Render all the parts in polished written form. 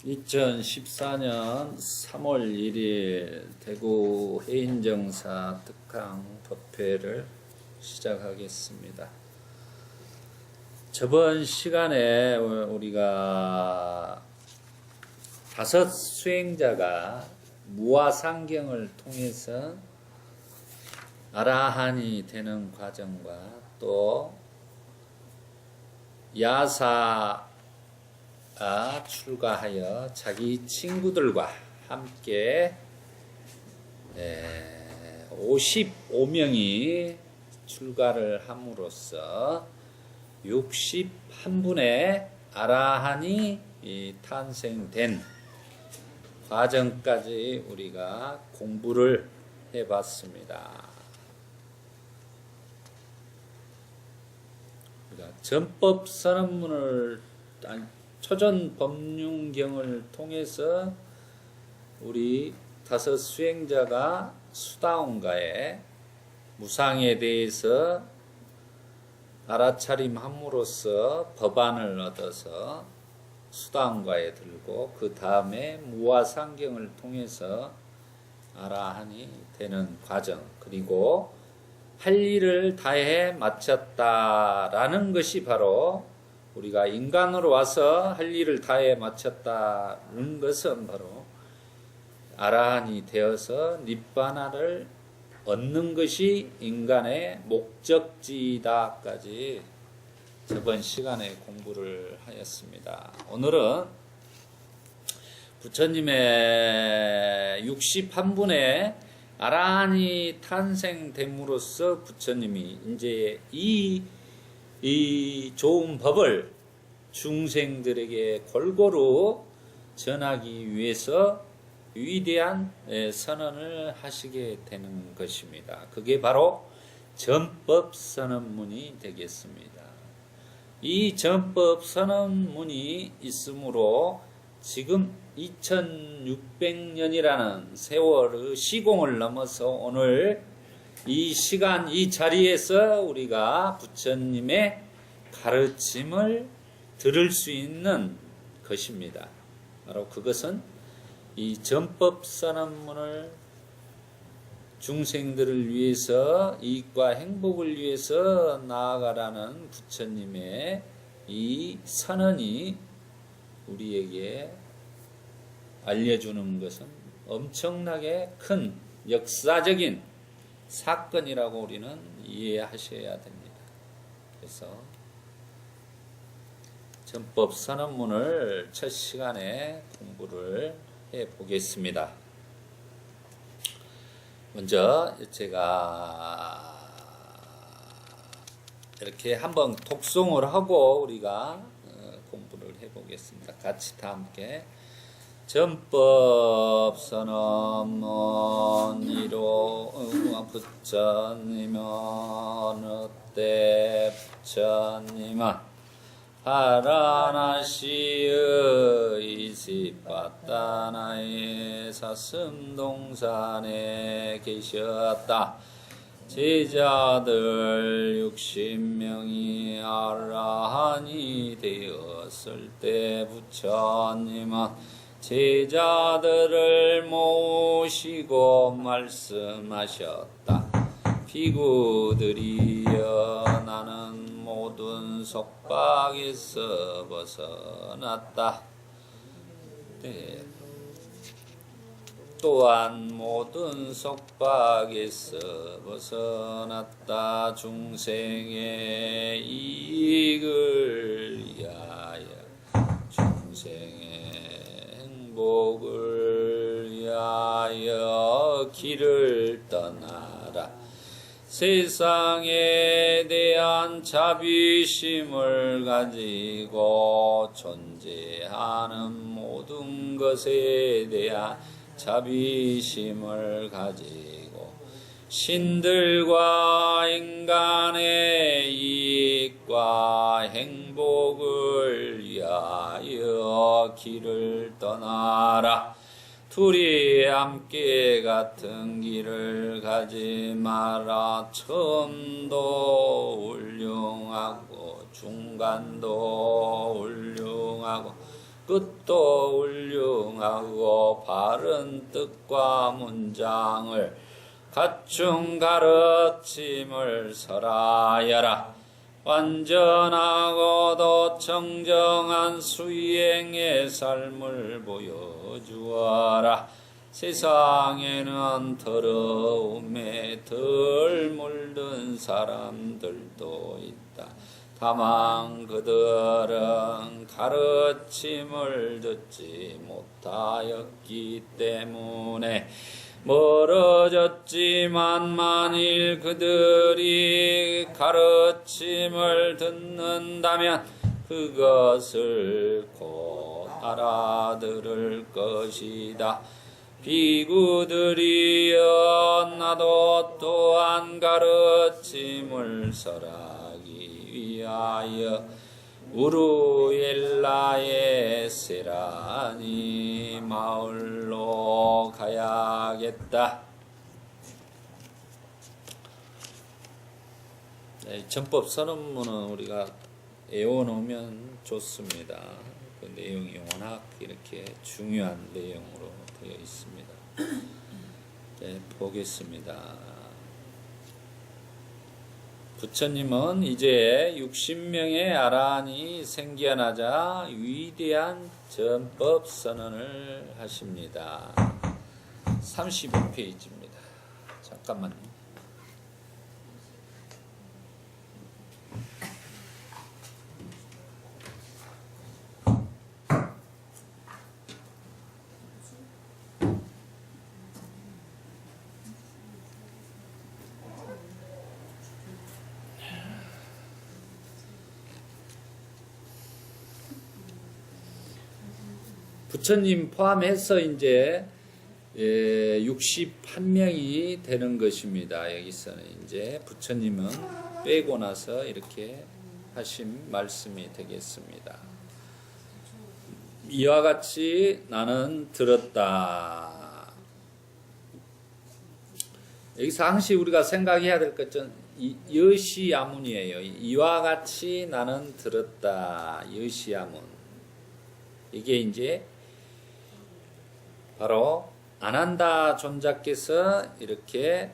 2014년 3월 1일 대구 해인정사 특강 법회를 시작하겠습니다. 저번 시간에 우리가 5 수행자가 무아상경을 통해서 아라한이 되는 과정과 또 야사가 출가하여 자기 친구들과 함께 55명이 출가를 함으로써 61분의 아라한이 탄생된 과정까지 우리가 공부를 해봤습니다. 전법선언문을 초전법륜경을 통해서 우리 5 수행자가 수다원가에 무상에 대해서 알아차림함으로써 법안을 얻어서 수다원가에 들고 그 다음에 무아상경을 통해서 아라한이 되는 과정, 그리고 할 일을 다해 마쳤다라는 것이 바로 우리가 인간으로 와서 할 일을 다해 마쳤다는 것은 바로 아라한이 되어서 니바나를 얻는 것이 인간의 목적지다까지 저번 시간에 공부를 하였습니다. 오늘은 부처님의 61분의 아라한이 탄생됨으로써 부처님이 이제 이 좋은 법을 중생들에게 골고루 전하기 위해서 위대한 선언을 하시게 되는 것입니다. 그게 바로 전법선언문이 되겠습니다. 이 전법선언문이 있으므로 지금 2600년이라는 세월의 시공을 넘어서 오늘 이 시간, 이 자리에서 우리가 부처님의 가르침을 들을 수 있는 것입니다. 바로 그것은 이 전법선언문을 중생들을 위해서 이익과 행복을 위해서 나아가라는 부처님의 이 선언이 우리에게 알려주는 것은 엄청나게 큰 역사적인 사건이라고 우리는 이해하셔야 됩니다. 그래서 전법선언문을 첫 시간에 공부를 해보겠습니다. 먼저 제가 이렇게 한번 독송을 하고 우리가 공부를 해보겠습니다. 같이 다 함께. 전법선언문 이로 부처님은 어느 때 부처님은 파라나시의 이시빠따나의 사슴동산에 계셨다. 제자들 60명이 아라한이 되었을 때 부처님은 제자들을 모시고 말씀하셨다. 비구들이여, 나는 모든 속박에서 벗어났다. 네. 또한 모든 속박에서 벗어났다. 중생의 이익을 위하여, 중생의 행복을 위하여 길을 떠나라. 세상에 대한 자비심을 가지고 존재하는 모든 것에 대한 자비심을 가지고 신들과 인간의 이익과 행복을 위하여 길을 떠나라. 둘이 함께 같은 길을 가지 마라. 처음도 훌륭하고 중간도 훌륭하고 끝도 훌륭하고 바른 뜻과 문장을 갖춘 가르침을 설하여라. 완전하고도 청정한 수행의 삶을 보여주어라. 세상에는 더러움에 덜 물든 사람들도 있다. 다만 그들은 가르침을 듣지 못하였기 때문에 멀어졌지만, 만일 그들이 가르침을 듣는다면 그것을 곧 알아들을 것이다. 비구들이여, 나도 또한 가르침을 설하기 위하여 우루엘라의 세라니 마을로 가야겠다. 네, 전법 선언문은 우리가 외워놓으면 좋습니다. 그 내용이 워낙 이렇게 중요한 내용으로 되어 있습니다. 네, 보겠습니다. 부처님은 이제 60명의 아라한이 생겨나자 위대한 전법 선언을 하십니다. 35페이지입니다. 잠깐만요. 부처님 포함해서 이제 61명이 되는 것입니다. 여기서는 이제 부처님은 빼고 나서 이렇게 하신 말씀이 되겠습니다. 이와 같이 나는 들었다. 여기서 항시 우리가 생각해야 될 것은 여시야문이에요. 이와 같이 나는 들었다. 여시야문. 이게 이제 바로 아난다 존자께서 이렇게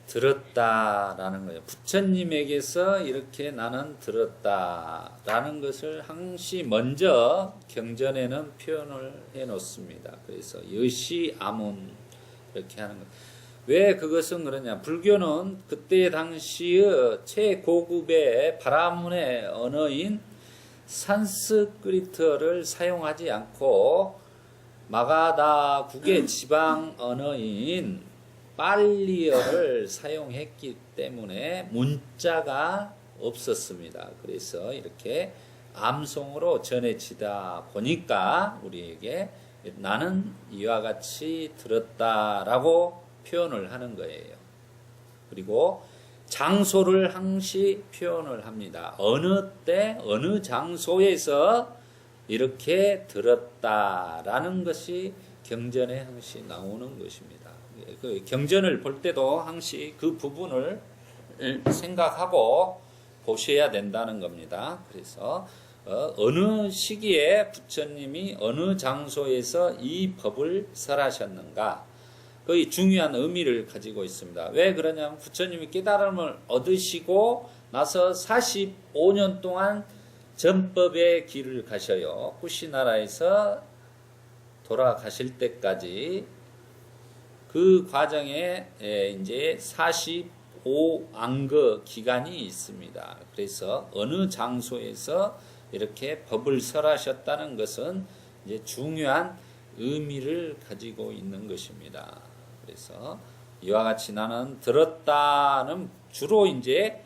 들었다라는 거예요. 부처님에게서 이렇게 나는 들었다라는 것을 항시 먼저 경전에는 표현을 해 놓습니다. 그래서 여시아문 이렇게 하는 거예요. 왜 그것은 그러냐? 불교는 그때 당시의 최고급의 바라문의 언어인 산스크리트어를 사용하지 않고 마가다국의 지방 언어인 빨리어를 사용했기 때문에 문자가 없었습니다. 그래서 이렇게 암송으로 전해지다 보니까 우리에게 나는 이와 같이 들었다라고 표현을 하는 거예요. 그리고 장소를 항시 표현을 합니다. 어느 때 어느 장소에서 이렇게 들었다라는 것이 경전에 항시 나오는 것입니다. 그 경전을 볼 때도 항시 그 부분을 생각하고 보셔야 된다는 겁니다. 그래서 어느 시기에 부처님이 어느 장소에서 이 법을 설하셨는가, 거의 중요한 의미를 가지고 있습니다. 왜 그러냐면 부처님이 깨달음을 얻으시고 나서 45년 동안 전법의 길을 가셔요. 쿠시나라에서 돌아가실 때까지 그 과정에 이제 45안거 기간이 있습니다. 그래서 어느 장소에서 이렇게 법을 설하셨다는 것은 이제 중요한 의미를 가지고 있는 것입니다. 그래서 이와 같이 나는 들었다는 주로 이제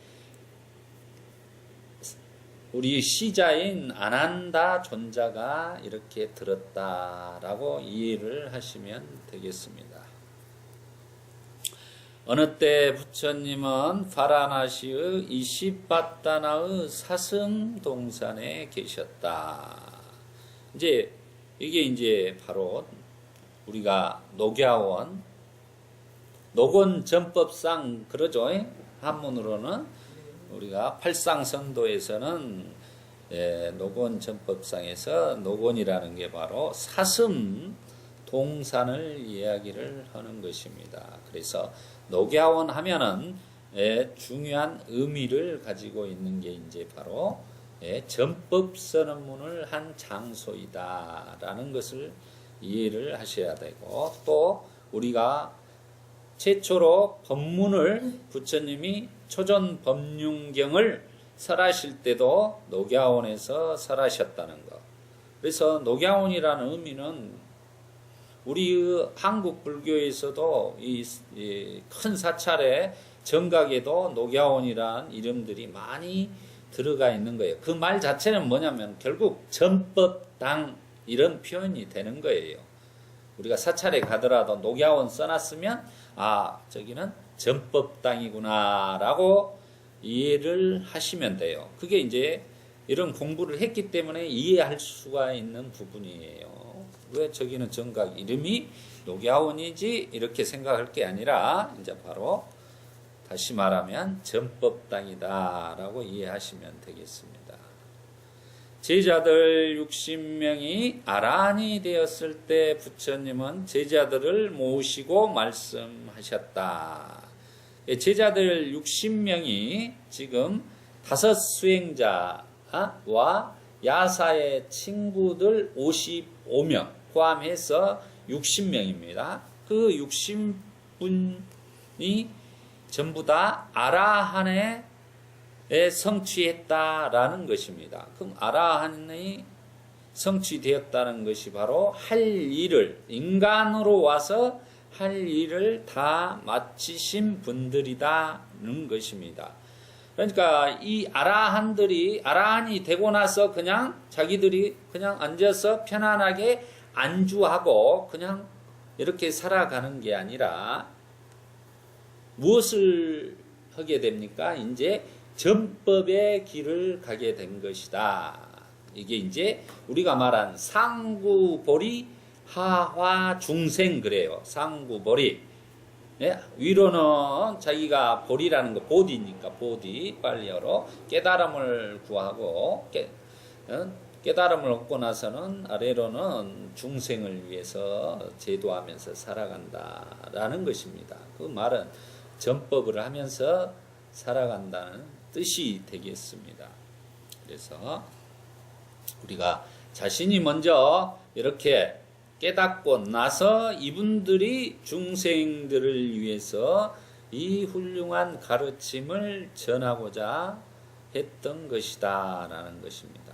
우리 시자인 아난다 존자가 이렇게 들었다라고 이해를 하시면 되겠습니다. 어느 때 부처님은 파라나시의 이시바타나의 사승동산에 계셨다. 이제 이게 이제 바로 우리가 녹야원, 녹원 전법상 그러죠. 한문으로는 우리가 팔상선도에서는 노건 전법상에서 노건이라는 게 바로 사슴 동산을 이야기를 하는 것입니다. 그래서 녹야원 하면은 중요한 의미를 가지고 있는 게 이제 바로 전법 선언문을 한 장소이다라는 것을 이해를 하셔야 되고, 또 우리가 최초로 법문을 부처님이 초전 법륜경을 설하실 때도 녹야원에서 설하셨다는 것. 그래서 녹야원이라는 의미는 우리 한국 불교에서도 이 큰 사찰의 정각에도 녹야원이라는 이름들이 많이 들어가 있는 거예요. 그 말 자체는 뭐냐면 결국 전법당 이런 표현이 되는 거예요. 우리가 사찰에 가더라도 녹야원 써놨으면 저기는 전법당이구나 라고 이해를 하시면 돼요. 그게 이제 이런 공부를 했기 때문에 이해할 수가 있는 부분이에요. 왜 저기는 정각 이름이 녹야원이지 이렇게 생각할 게 아니라 이제 바로 다시 말하면 전법당이다 라고 이해하시면 되겠습니다. 제자들 60명이 아라한이 되었을 때 부처님은 제자들을 모시고 말씀하셨다. 제자들 60명이 지금 5 수행자와 야사의 친구들 55명 포함해서 60명입니다. 그 60분이 전부 다 아라한에 성취했다라는 것입니다. 그럼 아라한이 성취되었다는 것이 바로 할 일을, 인간으로 와서 할 일을 다 마치신 분들이다는 것입니다. 그러니까 이 아라한이 되고 나서 그냥 자기들이 그냥 앉아서 편안하게 안주하고 그냥 이렇게 살아가는 게 아니라 무엇을 하게 됩니까? 이제 전법의 길을 가게 된 것이다. 이게 이제 우리가 말한 상구보리 하화 중생 그래요. 상구보리. 위로는 자기가 보리라는 거 보디니까 보디 빨리어로 깨달음을 구하고 깨달음을 얻고 나서는 아래로는 중생을 위해서 제도하면서 살아간다라는 것입니다. 그 말은 전법을 하면서 살아간다는 뜻이 되겠습니다. 그래서 우리가 자신이 먼저 이렇게 깨닫고 나서 이분들이 중생들을 위해서 이 훌륭한 가르침을 전하고자 했던 것이다 라는 것입니다.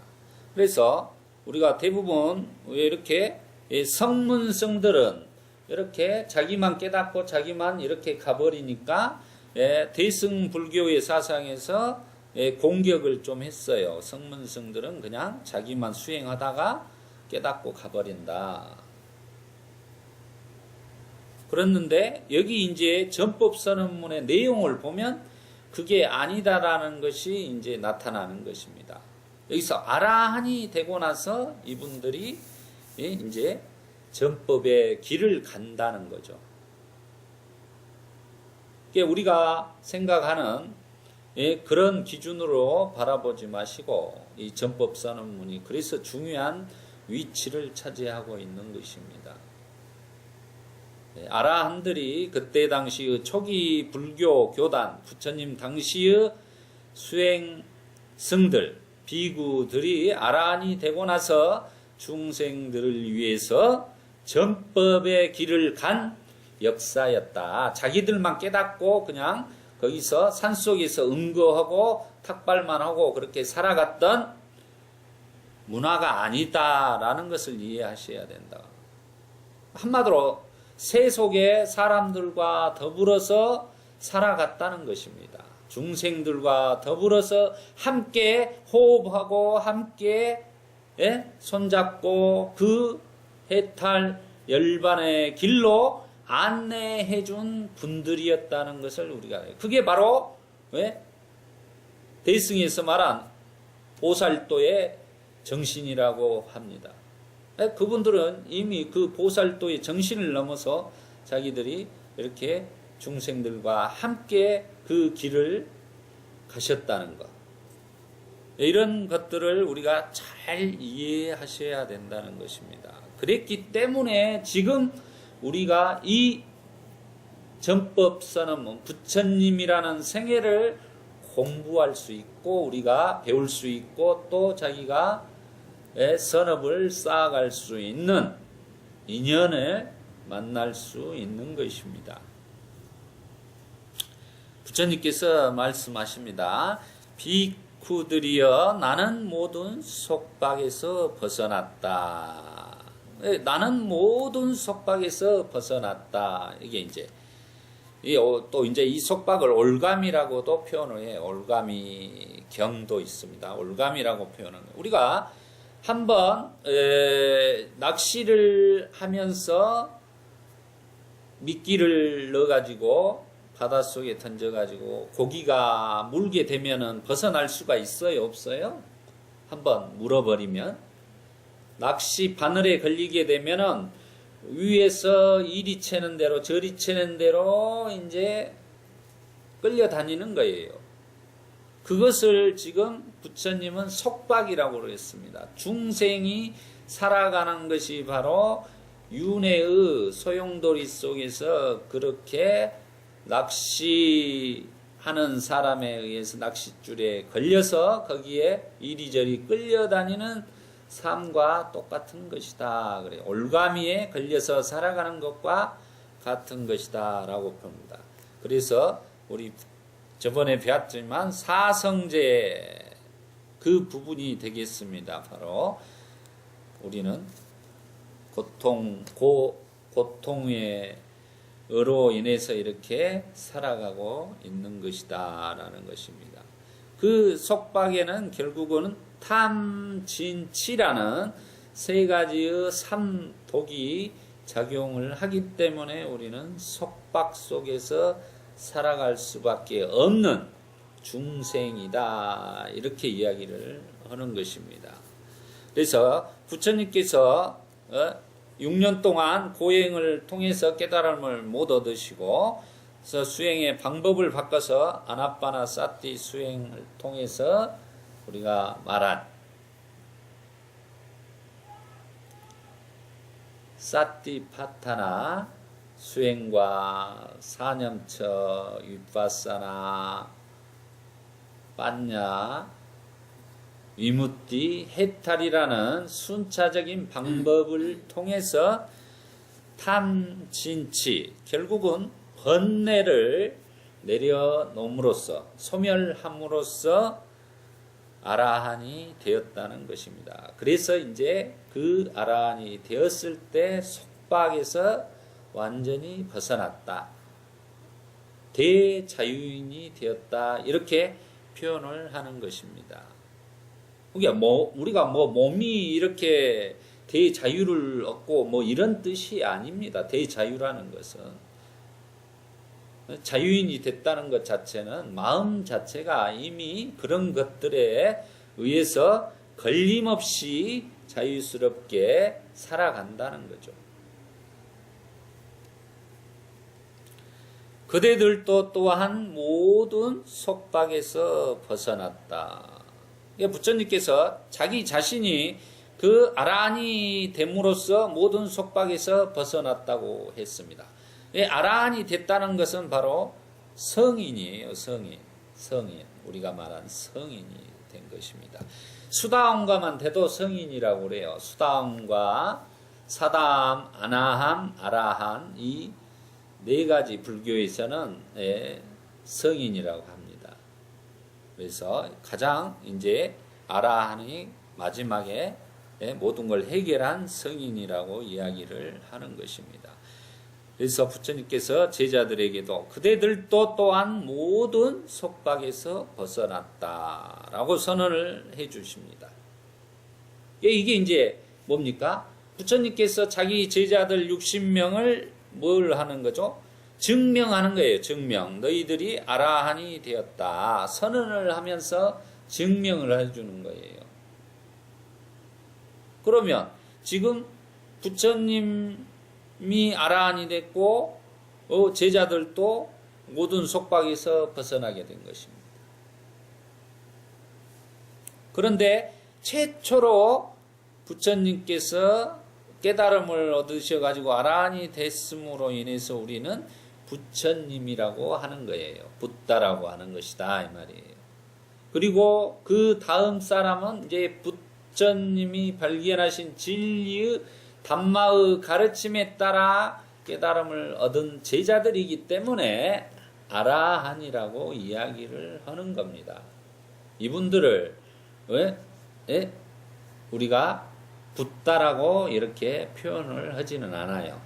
그래서 우리가 대부분 왜 이렇게 성문성들은 이렇게 자기만 깨닫고 자기만 이렇게 가버리니까 대승불교의 사상에서 공격을 좀 했어요. 성문성들은 그냥 자기만 수행하다가 깨닫고 가버린다. 그랬는데 여기 이제 전법선언문의 내용을 보면 그게 아니다라는 것이 이제 나타나는 것입니다. 여기서 아라한이 되고 나서 이분들이 이제 전법의 길을 간다는 거죠. 우리가 생각하는 그런 기준으로 바라보지 마시고 이 전법선언문이 그래서 중요한 위치를 차지하고 있는 것입니다. 아라한들이 그때 당시의 초기 불교 교단, 부처님 당시의 수행승들, 비구들이 아라한이 되고 나서 중생들을 위해서 전법의 길을 간 역사였다. 자기들만 깨닫고 그냥 거기서 산속에서 응거하고 탁발만 하고 그렇게 살아갔던 문화가 아니다라는 것을 이해하셔야 된다. 한마디로 세속의 사람들과 더불어서 살아갔다는 것입니다. 중생들과 더불어서 함께 호흡하고 함께 손잡고 그 해탈 열반의 길로 안내해 준 분들이었다는 것을 우리가 그게 바로 대승에서 말한 보살도의 정신이라고 합니다. 그분들은 이미 그 보살도의 정신을 넘어서 자기들이 이렇게 중생들과 함께 그 길을 가셨다는 것. 이런 것들을 우리가 잘 이해하셔야 된다는 것입니다. 그랬기 때문에 지금 우리가 이 전법선언문 부처님이라는 생애를 공부할 수 있고 우리가 배울 수 있고 또 자기가 선업을 쌓아갈 수 있는 인연을 만날 수 있는 것입니다. 부처님께서 말씀하십니다. 비쿠들이여 나는 모든 속박에서 벗어났다. 나는 모든 속박에서 벗어났다. 이게 이제 또 이제 이 속박을 올감이라고도 표현을 해요. 올감이 경도 있습니다. 올감이라고 표현하는 거예요. 우리가 한번 낚시를 하면서 미끼를 넣어가지고 바닷속에 던져가지고 고기가 물게 되면은 벗어날 수가 있어요? 없어요? 한번 물어버리면 낚시 바늘에 걸리게 되면은 위에서 이리 채는 대로 저리 채는 대로 이제 끌려다니는 거예요. 그것을 지금 부처님은 속박이라고 그랬습니다. 중생이 살아가는 것이 바로 윤회의 소용돌이 속에서 그렇게 낚시하는 사람에 의해서 낚싯줄에 걸려서 거기에 이리저리 끌려다니는 삶과 똑같은 것이다. 그래요. 올가미에 걸려서 살아가는 것과 같은 것이다. 라고 봅니다. 그래서 우리 저번에 배웠지만 사성제 그 부분이 되겠습니다. 바로 우리는 고통에 으로 인해서 이렇게 살아가고 있는 것이다 라는 것입니다. 그 속박에는 결국은 탐진치라는 세 가지의 삼독이 작용을 하기 때문에 우리는 속박 속에서 살아갈 수밖에 없는 중생이다 이렇게 이야기를 하는 것입니다. 그래서 부처님께서 6년 동안 고행을 통해서 깨달음을 못 얻으시고 그래서 수행의 방법을 바꿔서 아나빠나 사티 수행을 통해서 우리가 말한 사티파타나 수행과 사념처 위파사나 빠냐 위무띠 해탈이라는 순차적인 방법을 통해서 탐진치 결국은 번뇌를 내려놓음으로써 소멸함으로써 아라한이 되었다는 것입니다. 그래서 이제 그 아라한이 되었을 때 속박에서 완전히 벗어났다. 대자유인이 되었다. 이렇게 표현을 하는 것입니다. 우리가 몸이 이렇게 대자유를 얻고 이런 뜻이 아닙니다. 대자유라는 것은 자유인이 됐다는 것 자체는 마음 자체가 이미 그런 것들에 의해서 걸림없이 자유스럽게 살아간다는 거죠. 그대들도 또한 모든 속박에서 벗어났다. 부처님께서 자기 자신이 그 아라한이 됨으로써 모든 속박에서 벗어났다고 했습니다. 아라한이 됐다는 것은 바로 성인이에요. 성인. 우리가 말한 성인이 된 것입니다. 수다함과만 돼도 성인이라고 그래요. 수다함과 사다함, 아나함, 아라한 이 네 가지 불교에서는 성인이라고 합니다. 그래서 가장 이제 아라한이 마지막에 모든 걸 해결한 성인이라고 이야기를 하는 것입니다. 그래서 부처님께서 제자들에게도 그대들도 또한 모든 속박에서 벗어났다라고 선언을 해 주십니다. 이게 이제 뭡니까? 부처님께서 자기 제자들 60명을 뭘 하는 거죠? 증명하는 거예요. 증명. 너희들이 아라한이 되었다. 선언을 하면서 증명을 해주는 거예요. 그러면 지금 부처님이 아라한이 됐고 제자들도 모든 속박에서 벗어나게 된 것입니다. 그런데 최초로 부처님께서 깨달음을 얻으셔가지고 아라한이 됐음으로 인해서 우리는 부처님이라고 하는 거예요. 붓다라고 하는 것이다 이 말이에요. 그리고 그 다음 사람은 이제 부처님이 발견하신 진리의 담마의 가르침에 따라 깨달음을 얻은 제자들이기 때문에 아라한이라고 이야기를 하는 겁니다. 이분들을 왜? 우리가 붓다라고 이렇게 표현을 하지는 않아요.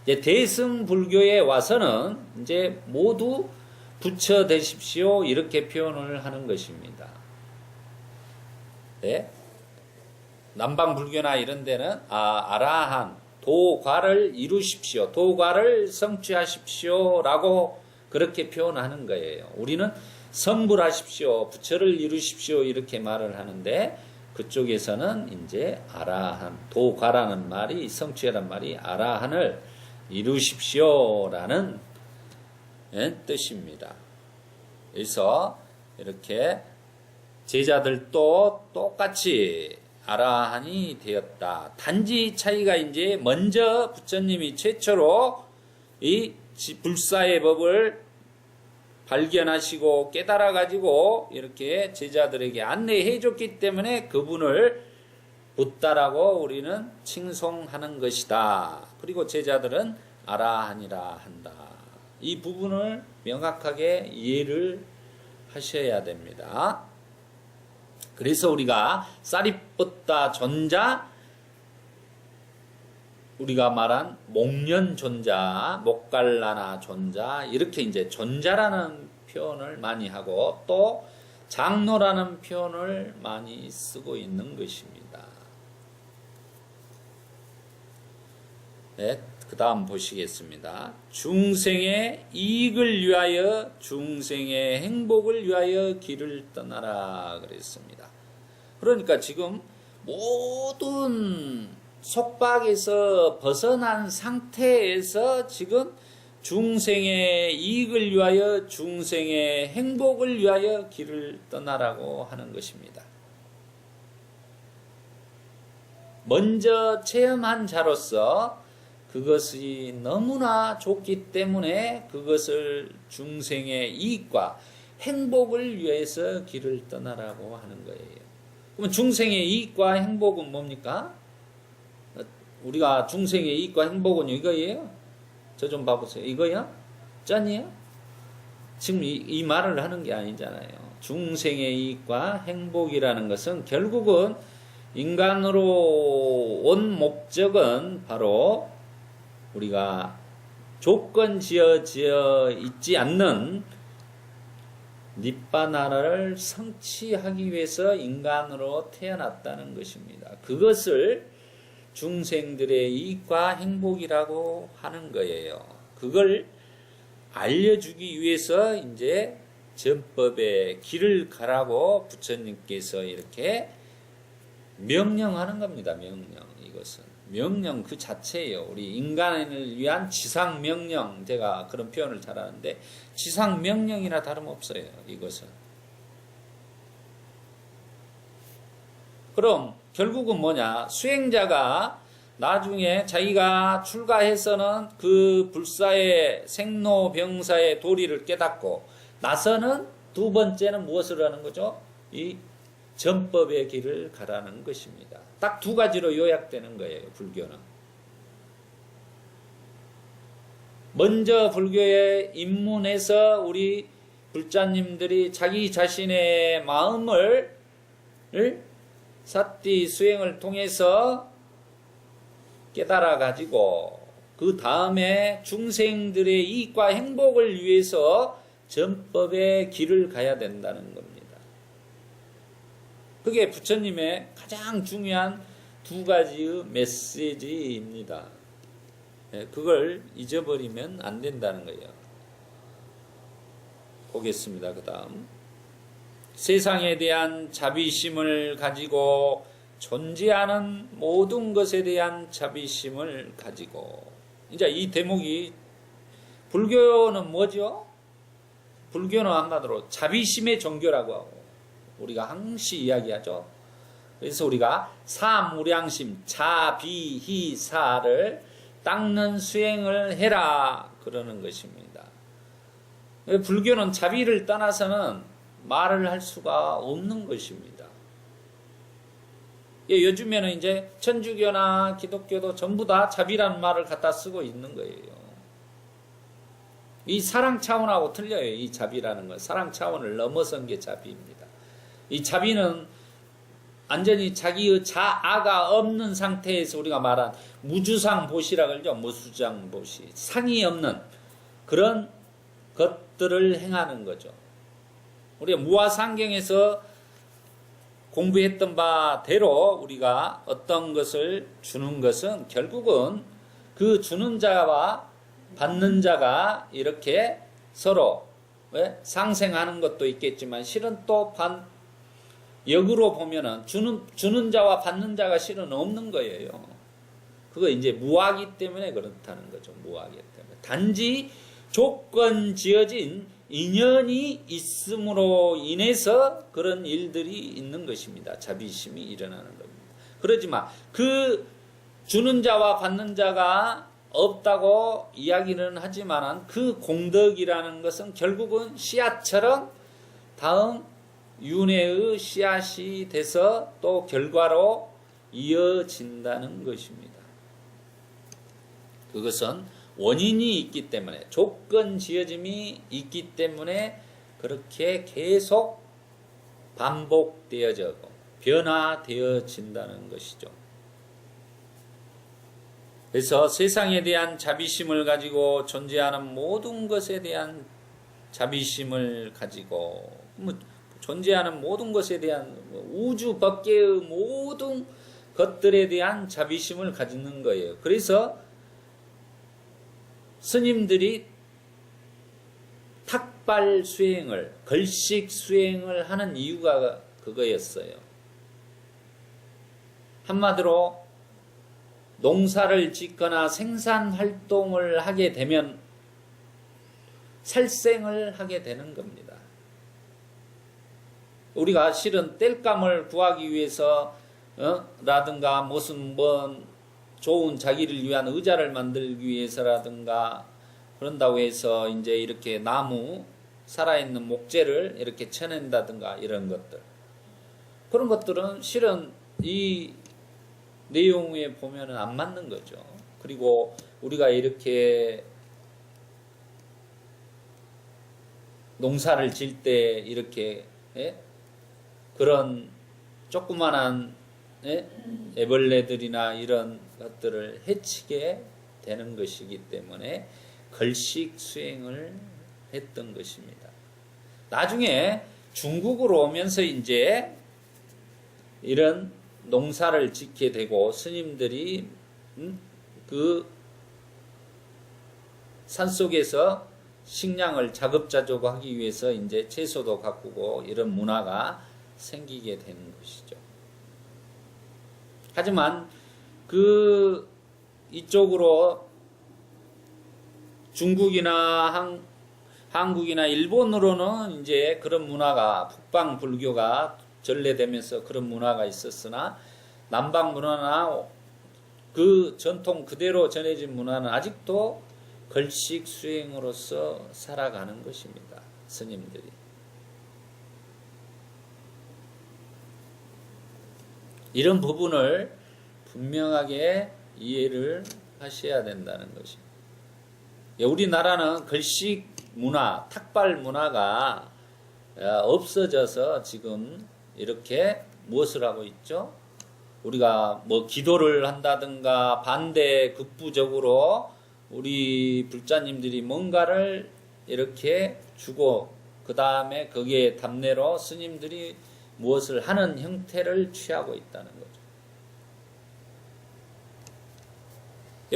이제 대승불교에 와서는 이제 모두 부처 되십시오 이렇게 표현을 하는 것입니다. 네? 남방불교나 이런 데는 아라한 도과를 이루십시오, 도과를 성취하십시오 라고 그렇게 표현하는 거예요. 우리는 성불하십시오, 부처를 이루십시오 이렇게 말을 하는데 그쪽에서는 이제 아라한, 도과라는 말이, 성취라는 말이 아라한을 이루십시오라는 뜻입니다. 그래서 이렇게 제자들도 똑같이 아라한이 되었다. 단지 차이가 이제 먼저 부처님이 최초로 이 불사의 법을 발견하시고 깨달아가지고 이렇게 제자들에게 안내해 줬기 때문에 그분을 붓다라고 우리는 칭송하는 것이다. 그리고 제자들은 아라한이라 한다. 이 부분을 명확하게 이해를 하셔야 됩니다. 그래서 우리가 사리뿌따 존자, 우리가 말한 목련 존자, 목갈라나 존자, 이렇게 이제 존자라는 표현을 많이 하고 또 장로라는 표현을 많이 쓰고 있는 것입니다. 네, 그 다음 보시겠습니다. 중생의 이익을 위하여, 중생의 행복을 위하여 길을 떠나라 그랬습니다. 그러니까 지금 모든 속박에서 벗어난 상태에서 지금 중생의 이익을 위하여, 중생의 행복을 위하여 길을 떠나라고 하는 것입니다. 먼저 체험한 자로서 그것이 너무나 좋기 때문에 그것을 중생의 이익과 행복을 위해서 길을 떠나라고 하는 거예요. 그러면 중생의 이익과 행복은 뭡니까? 우리가 중생의 이익과 행복은 이거예요? 저 좀 봐보세요. 이거야? 짠이에요? 지금 이 말을 하는 게 아니잖아요. 중생의 이익과 행복이라는 것은 결국은 인간으로 온 목적은 바로 우리가 조건 지어 있지 않는 니빠나를 성취하기 위해서 인간으로 태어났다는 것입니다. 그것을 중생들의 이익과 행복이라고 하는 거예요. 그걸 알려주기 위해서 이제 전법의 길을 가라고 부처님께서 이렇게 명령하는 겁니다. 명령. 이것은 명령 그 자체예요. 우리 인간을 위한 지상명령, 제가 그런 표현을 잘 하는데 지상명령이나 다름없어요. 이것은. 그럼 결국은 뭐냐? 수행자가 나중에 자기가 출가해서는 그 불사의 생로병사의 도리를 깨닫고 나서는 두 번째는 무엇을 하는 거죠? 이 전법의 길을 가라는 것입니다. 딱 두 가지로 요약되는 거예요. 불교는. 먼저 불교에 입문해서 우리 불자님들이 자기 자신의 마음을 사띠 수행을 통해서 깨달아 가지고 그 다음에 중생들의 이익과 행복을 위해서 전법의 길을 가야 된다는 겁니다. 그게 부처님의 가장 중요한 두 가지의 메시지입니다. 그걸 잊어버리면 안 된다는 거예요. 보겠습니다. 그 다음. 세상에 대한 자비심을 가지고 존재하는 모든 것에 대한 자비심을 가지고, 이제 이 대목이, 불교는 뭐죠? 불교는 한마디로 자비심의 종교라고 하고, 우리가 항시 이야기하죠. 그래서 우리가 사무량심 자비희사를 닦는 수행을 해라 그러는 것입니다. 불교는 자비를 떠나서는 말을 할 수가 없는 것입니다. 요즘에는 이제 천주교나 기독교도 전부 다 자비라는 말을 갖다 쓰고 있는 거예요. 이 사랑 차원하고 틀려요. 이 자비라는 건 사랑 차원을 넘어선 게 자비입니다. 이 자비는 완전히 자기의 자아가 없는 상태에서 우리가 말한 무주상보시라 그러죠. 무주상보시. 상이 없는 그런 것들을 행하는 거죠. 우리가 무아상경에서 공부했던 바대로 우리가 어떤 것을 주는 것은 결국은 그 주는 자와 받는 자가 이렇게 서로 상생하는 것도 있겠지만 실은 또 역으로 보면은 주는 자와 받는 자가 실은 없는 거예요. 그거 이제 무아기 때문에 그렇다는 거죠. 무아기 때문에. 단지 조건 지어진 인연이 있음으로 인해서 그런 일들이 있는 것입니다. 자비심이 일어나는 겁니다. 그러지만 그 주는 자와 받는 자가 없다고 이야기는 하지만 그 공덕이라는 것은 결국은 씨앗처럼 다음 윤회의 씨앗이 돼서 또 결과로 이어진다는 것입니다. 그것은 원인이 있기 때문에 조건 지어짐이 있기 때문에 그렇게 계속 반복되어지고 변화되어진다는 것이죠. 그래서 세상에 대한 자비심을 가지고 존재하는 모든 것에 대한 자비심을 가지고 존재하는 모든 것에 대한 우주 밖의 모든 것들에 대한 자비심을 가지는 거예요. 그래서 스님들이 탁발 수행을, 걸식 수행을 하는 이유가 그거였어요. 한마디로 농사를 짓거나 생산활동을 하게 되면 살생을 하게 되는 겁니다. 우리가 실은 땔감을 구하기 위해서 라든가 무슨 좋은 자기를 위한 의자를 만들기 위해서라든가 그런다고 해서 이제 이렇게 나무 살아있는 목재를 이렇게 쳐낸다든가 이런 것들 그런 것들은 실은 이 내용에 보면은 안 맞는 거죠. 그리고 우리가 이렇게 농사를 질 때 이렇게 그런 조그만한 애벌레들이나 이런 것들을 해치게 되는 것이기 때문에 걸식 수행을 했던 것입니다. 나중에 중국으로 오면서 이제 이런 농사를 짓게 되고 스님들이 그 산속에서 식량을 자급자족 하기 위해서 이제 채소도 가꾸고 이런 문화가 생기게 되는 것이죠. 하지만 이쪽으로 중국이나 한국이나 일본으로는 이제 그런 문화가 북방 불교가 전래되면서 그런 문화가 있었으나 남방 문화나 그 전통 그대로 전해진 문화는 아직도 걸식 수행으로서 살아가는 것입니다. 스님들이. 이런 부분을 분명하게 이해를 하셔야 된다는 것입니다. 우리나라는 걸식 문화, 탁발 문화가 없어져서 지금 이렇게 무엇을 하고 있죠? 우리가 기도를 한다든가 반대 극부적으로 우리 불자님들이 뭔가를 이렇게 주고 그 다음에 거기에 답례로 스님들이 무엇을 하는 형태를 취하고 있다는 거죠.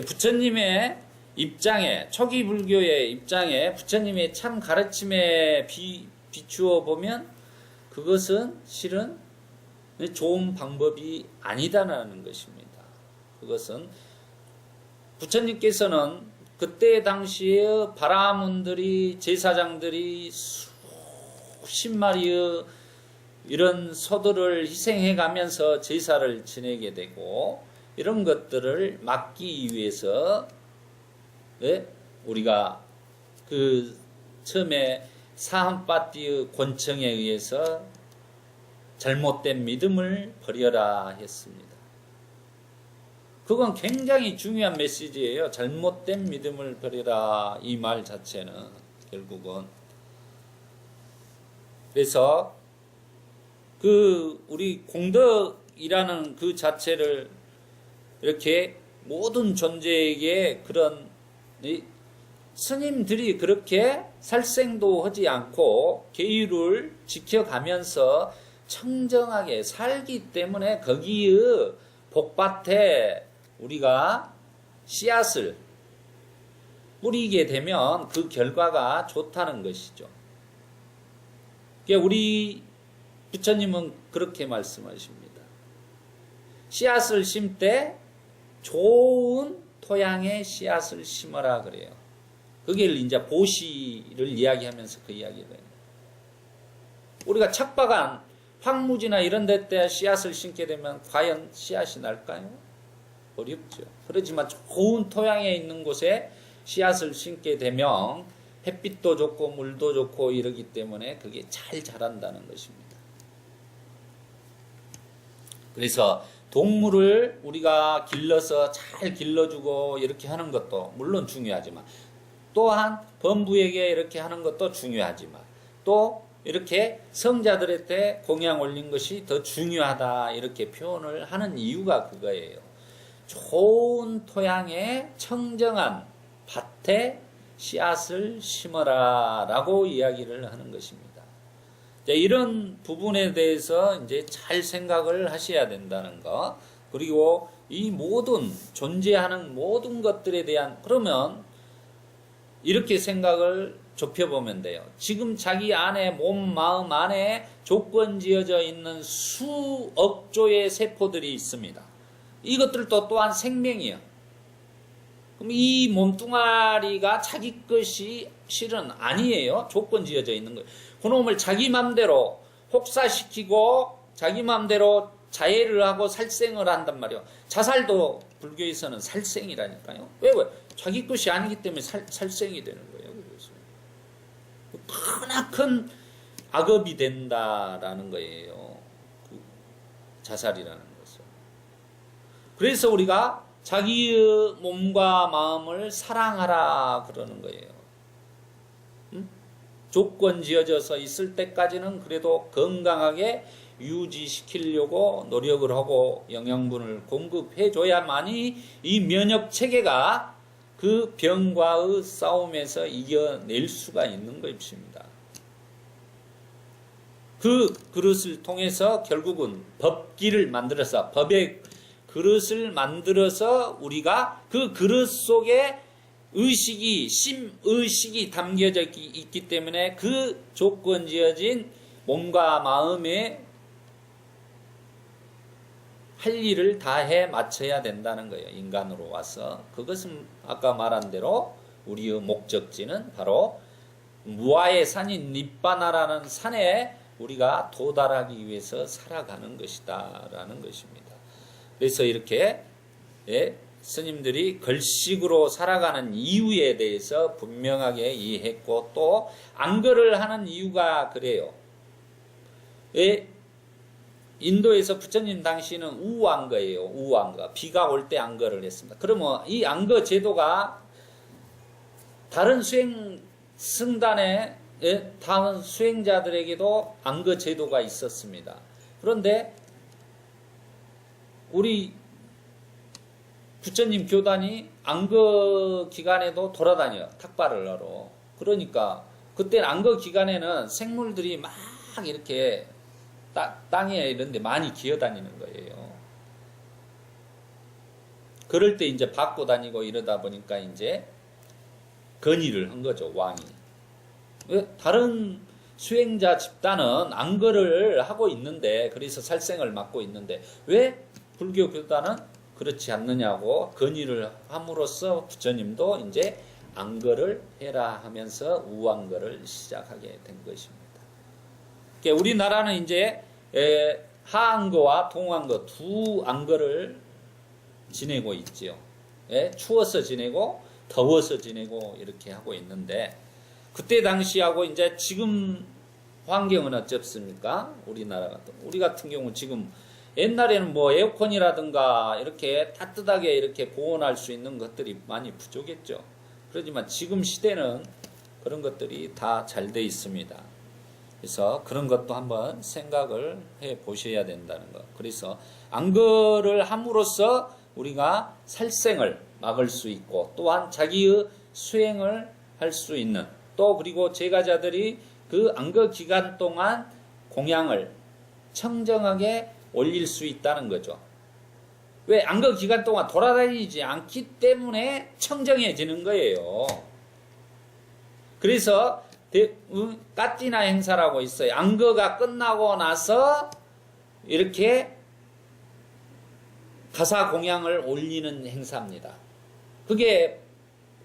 부처님의 입장에, 초기 불교의 입장에 부처님의 참 가르침에 비추어 보면 그것은 실은 좋은 방법이 아니다라는 것입니다. 그것은 부처님께서는 그때 당시에 바라문들이 제사장들이 수십 마리의 이런 소들을 희생해 가면서 제사를 지내게 되고 이런 것들을 막기 위해서 우리가 그 처음에 사한파티의 권청에 의해서 잘못된 믿음을 버려라 했습니다. 그건 굉장히 중요한 메시지예요. 잘못된 믿음을 버려라 이 말 자체는 결국은. 그래서 그 우리 공덕이라는 그 자체를 이렇게 모든 존재에게 그런 스님들이 그렇게 살생도 하지 않고 계율을 지켜가면서 청정하게 살기 때문에 거기의 복밭에 우리가 씨앗을 뿌리게 되면 그 결과가 좋다는 것이죠. 우리 부처님은 그렇게 말씀하십니다. 씨앗을 심때 좋은 토양에 씨앗을 심어라 그래요. 그게 이제 보시를 이야기하면서 그 이야기를 해요. 우리가 척박한 황무지나 이런 데 때 씨앗을 심게 되면 과연 씨앗이 날까요? 어렵죠. 그렇지만 좋은 토양에 있는 곳에 씨앗을 심게 되면 햇빛도 좋고 물도 좋고 이러기 때문에 그게 잘 자란다는 것입니다. 그래서 동물을 우리가 길러서 잘 길러주고 이렇게 하는 것도 물론 중요하지만 또한 범부에게 이렇게 하는 것도 중요하지만 또 이렇게 성자들한테 공양 올린 것이 더 중요하다 이렇게 표현을 하는 이유가 그거예요. 좋은 토양에 청정한 밭에 씨앗을 심어라 라고 이야기를 하는 것입니다. 이런 부분에 대해서 이제 잘 생각을 하셔야 된다는 것. 그리고 이 모든 존재하는 모든 것들에 대한 그러면 이렇게 생각을 좁혀보면 돼요. 지금 자기 안에 몸, 마음 안에 조건 지어져 있는 수억 조의 세포들이 있습니다. 이것들도 또한 생명이에요. 그럼 이 몸뚱아리가 자기 것이 실은 아니에요. 조건 지어져 있는 거예요. 그놈을 자기 맘대로 혹사시키고 자기 맘대로 자해를 하고 살생을 한단 말이에요. 자살도 불교에서는 살생이라니까요. 왜? 자기 것이 아니기 때문에 살생이 되는 거예요. 그래서 크나큰 악업이 된다라는 거예요. 그 자살이라는 것은. 그래서 우리가 자기의 몸과 마음을 사랑하라 그러는 거예요. 조건 지어져서 있을 때까지는 그래도 건강하게 유지시키려고 노력을 하고 영양분을 공급해 줘야만이 이 면역 체계가 그 병과의 싸움에서 이겨낼 수가 있는 것입니다. 그 그릇을 통해서 결국은 법기를 만들어서 법의 그릇을 만들어서 우리가 그 그릇 속에 의식이 심의식이 담겨져 있기 때문에 그 조건 지어진 몸과 마음에 할 일을 다해 맞춰야 된다는 거예요. 인간으로 와서. 그것은 아까 말한 대로 우리의 목적지는 바로 무아의 산인 니빠나라는 산에 우리가 도달하기 위해서 살아가는 것이다 라는 것입니다. 그래서 이렇게 스님들이 걸식으로 살아가는 이유에 대해서 분명하게 이해했고 또 안거를 하는 이유가 그래요. 인도에서 부처님 당시는 우안거예요. 우안거. 비가 올 때 안거를 했습니다. 그러면 이 안거 제도가 다른 승단의 다른 수행자들에게도 안거 제도가 있었습니다. 그런데 우리 부처님 교단이 안거 기간에도 돌아다녀요. 탁발을 하러. 그러니까 그때 안거 기간에는 생물들이 막 이렇게 땅에 이런 데 많이 기어다니는 거예요. 그럴 때 이제 받고 다니고 이러다 보니까 이제 건의를 한 거죠, 왕이. 다른 수행자 집단은 안거를 하고 있는데, 그래서 살생을 맡고 있는데, 왜 불교 교단은 그렇지 않느냐고 건의를 함으로써 부처님도 이제 안거를 해라 하면서 우안거를 시작하게 된 것입니다. 그러니까 우리나라는 이제 하안거와 동안거 두 안거를 지내고 있지요. 추워서 지내고 더워서 지내고 이렇게 하고 있는데, 그때 당시하고 이제 지금 환경은 어떻습니까? 우리 같은 경우 지금 옛날에는 뭐 에어컨이라든가 이렇게 따뜻하게 이렇게 보온할 수 있는 것들이 많이 부족했죠. 그렇지만 지금 시대는 그런 것들이 다 잘 돼 있습니다. 그래서 그런 것도 한번 생각을 해 보셔야 된다는 것. 그래서 안거를 함으로써 우리가 살생을 막을 수 있고, 또한 자기의 수행을 할 수 있는, 또 그리고 제가자들이 그 안거 기간 동안 공양을 청정하게 올릴 수 있다는 거죠. 왜? 안거 기간 동안 돌아다니지 않기 때문에 청정해지는 거예요. 그래서 까띠나 행사라고 있어요. 안거가 끝나고 나서 이렇게 가사 공양을 올리는 행사입니다. 그게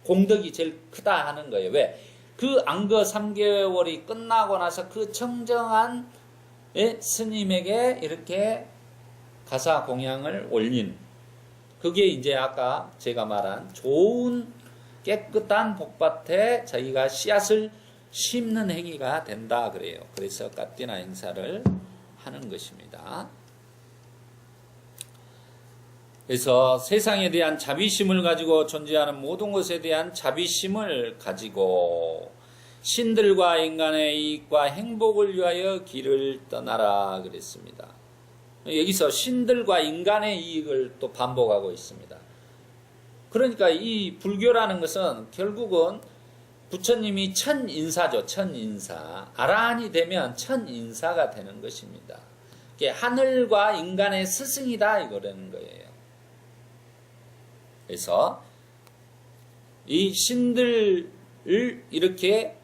공덕이 제일 크다 하는 거예요. 왜? 그 안거 3개월이 끝나고 나서 그 청정한 스님에게 이렇게 가사 공양을 올린, 그게 이제 아까 제가 말한 좋은 깨끗한 복밭에 자기가 씨앗을 심는 행위가 된다 그래요. 그래서 까띠나 행사를 하는 것입니다. 그래서 세상에 대한 자비심을 가지고 존재하는 모든 것에 대한 자비심을 가지고 신들과 인간의 이익과 행복을 위하여 길을 떠나라 그랬습니다. 여기서 신들과 인간의 이익을 또 반복하고 있습니다. 그러니까 이 불교라는 것은 결국은 부처님이 천인사죠. 천인사. 아라한이 되면 천인사가 되는 것입니다. 하늘과 인간의 스승이다 이거라는 거예요. 그래서 이 신들을 이렇게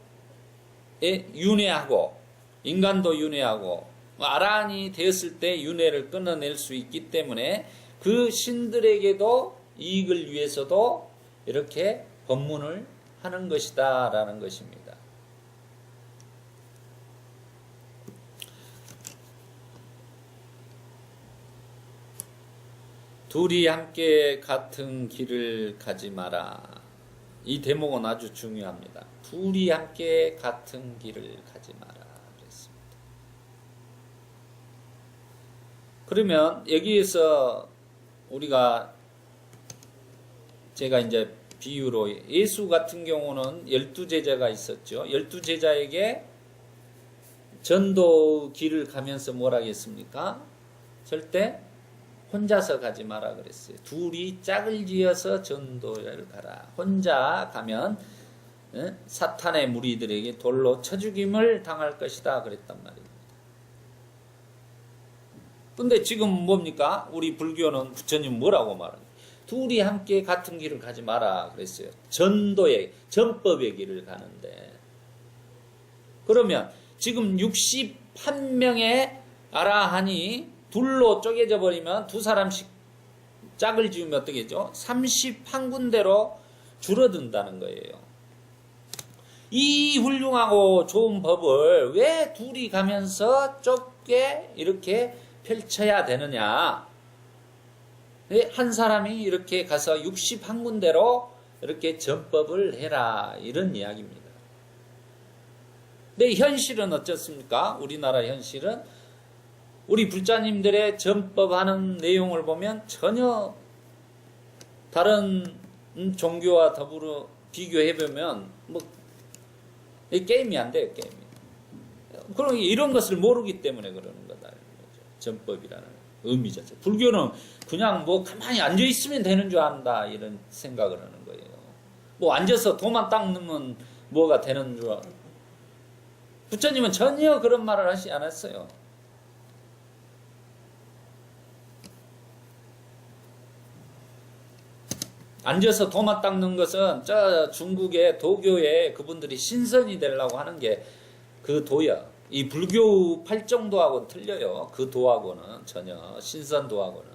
윤회하고, 인간도 윤회하고, 아라한이 되었을 때 윤회를 끊어낼 수 있기 때문에 그 신들에게도 이익을 위해서도 이렇게 법문을 하는 것이다 라는 것입니다. 둘이 함께 같은 길을 가지 마라. 이 대목은 아주 중요합니다. 둘이 함께 같은 길을 가지 마라 그랬습니다. 그러면 여기에서 우리가 제가 이제 비유로, 예수 같은 경우는 12제자가 있었죠. 12제자에게 전도 길을 가면서 뭐라 했습니까? 절대 혼자서 가지 마라 그랬어요. 둘이 짝을 지어서 전도를 가라. 혼자 가면 사탄의 무리들에게 돌로 쳐 죽임을 당할 것이다 그랬단 말입니다. 근데 지금 뭡니까? 우리 불교는 부처님 뭐라고 말합니까? 둘이 함께 같은 길을 가지 마라 그랬어요. 전법의 길을 가는데, 그러면 지금 61명의 아라한이 둘로 쪼개져 버리면 두 사람씩 짝을 지으면 어떻게 되죠? 31군데로 줄어든다는 거예요. 이 훌륭하고 좋은 법을 왜 둘이 가면서 좁게 이렇게 펼쳐야 되느냐? 한 사람이 이렇게 가서 61군데로 이렇게 전법을 해라, 이런 이야기입니다. 근데 현실은 어떻습니까? 우리나라 현실은 우리 불자님들의 전법하는 내용을 보면 전혀 다른 종교와 더불어 비교해보면 뭐 게임이 안 돼요. 게임이. 그럼 이런 것을 모르기 때문에 그러는 거다. 전법이라는 의미 자체. 불교는 그냥 뭐 가만히 앉아있으면 되는 줄 안다, 이런 생각을 하는 거예요. 뭐 앉아서 도만 닦으면 뭐가 되는 줄 알아. 부처님은 전혀 그런 말을 하지 않았어요. 앉아서 도마 닦는 것은 저 중국의 도교에 그분들이 신선이 되려고 하는 게 그 도야. 이 불교 팔정도하고는 틀려요. 그 도하고는 전혀, 신선도하고는.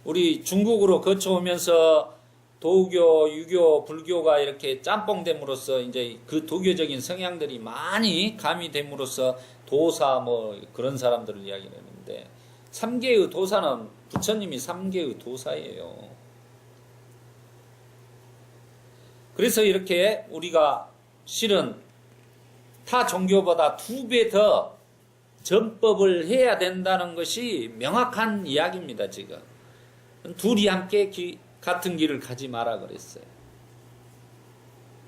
우리 중국으로 거쳐오면서 도교, 유교, 불교가 이렇게 짬뽕됨으로써 이제 그 도교적인 성향들이 많이 가미됨으로써 도사 뭐 그런 사람들을 이야기하는데 3계의 도사는 부처님이 3계의 도사예요. 그래서 이렇게 우리가 실은 타 종교보다 2배 더 전법을 해야 된다는 것이 명확한 이야기입니다. 지금 둘이 함께 같은 길을 가지 마라 그랬어요.